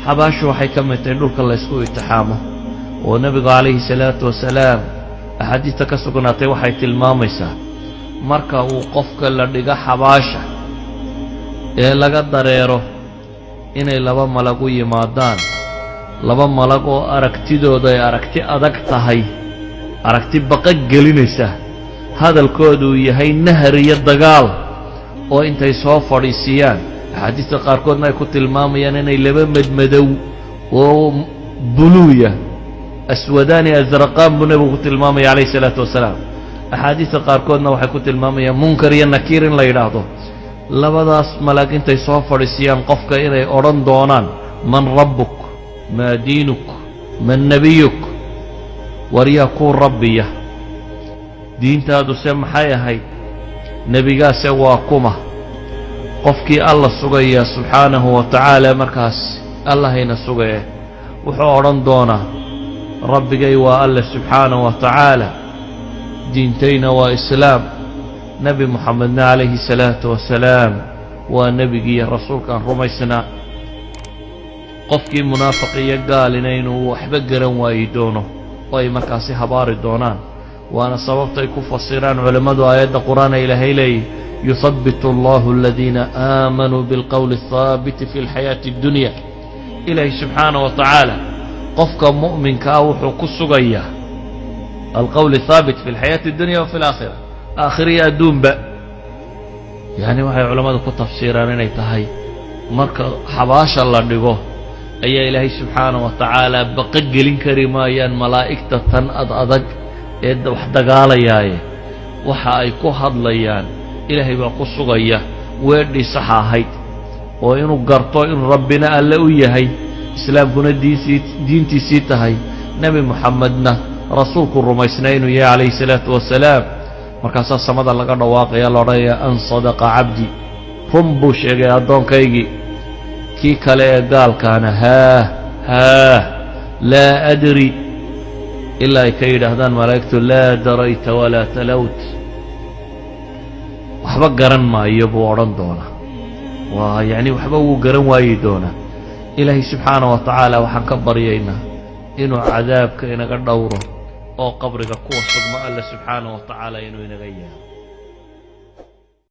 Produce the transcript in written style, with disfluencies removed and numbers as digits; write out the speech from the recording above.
xabaashu waxay ka mid tahay dhulka la isku itixaamo oo nabiga calayhi salaatu wasalaam axaadiista ka sugnaatay waxay tilmaamaysaa marka uu qofka la dhiga xabaasha ee laga dareero inay laba malag u yimaadaan laba malag oo aragtidooda ay aragti adag tahay aragti baqa gelinaysa hadalkoodu yahay nahar iyo dagaal oo intay soo fadhiisiyaan axaadiista qaarkoodna ay ku tilmaamayaan inay laba madmadow oo buluuya aswadaani asraqaan buu nabigu ku tilmaamaya calayhi salaatu wasalaam axaadiista qaarkoodna waxay ku tilmaamayaan munkar iyo nakiir in la yidhaahdo labadaas malag intay soo fadhiisiyaan qofka inay odhan doonaan man rabbuk maa diinuk man nebiyuk waryaa kuu rabbiya diintaaduse maxay ahayd nebigaase waa kuma qofkii alla sugaya subxaanahu wa tacaala markaas allahayna sugaye wuxuu odhan doonaa rabbigay waa alle subxaanahu wa tacaala diintayna waa islaam nebi moxamedna calayhi salaatu wasalaam waa nebigiiyo rasuulkaan rumaysnaa qofkii munaafiq iyo gaalina inuu waxba garan waayi doono oo ay markaasi habaari doonaan waana sababtay ku fasiraan culammadu aayadda qur'aana ilaahay leeyahy yuhabbitu allahu aladiina aamanuu bilqowli athaabiti fi alxayaati addunya ilaahay subxaanahu wa tacaala qofka mu'minka ah wuxuu ku sugayaa alqowl athaabit fi alxayaati addunya wa fi alaakhira aakhiriya adduunba yacni waxay culammadu ku tafsiiraan inay tahay marka xabaasha la dhigo ayaa ilaahay subxaanahu wa tacaala baqa gelin kari maayaan malaa'igta tan adag ee wax dagaalayaaye waxa ay ku hadlayaan ilaahay baa ku sugaya weedhii saxa ahayd oo inuu garto inuu rabbina alle u yahay islaamkuna diintiisii tahay nebi moxamedna rasuulku rumaysnaa inuu yahay calayhi salaatu wasalaam markaasaa samada laga dhawaaqaya la odhanaya an sadaqa cabdi run buu sheegay addoonkaygii kii kale ee gaalkaana haah laa adri ilaa ay ka yidhaahdaan malaa'igtu laa darayta walaa talawt waxba garan maayo buu odhan doonaa waa yacni waxba wuu garan waayi doonaa ilaahay subxaanahu wa tacaala waxaan ka baryaynaa inuu cadaabka inaga dhowro oo qabriga kuwa sugma alle subxaanahu wa tacaala inuu inaga yahay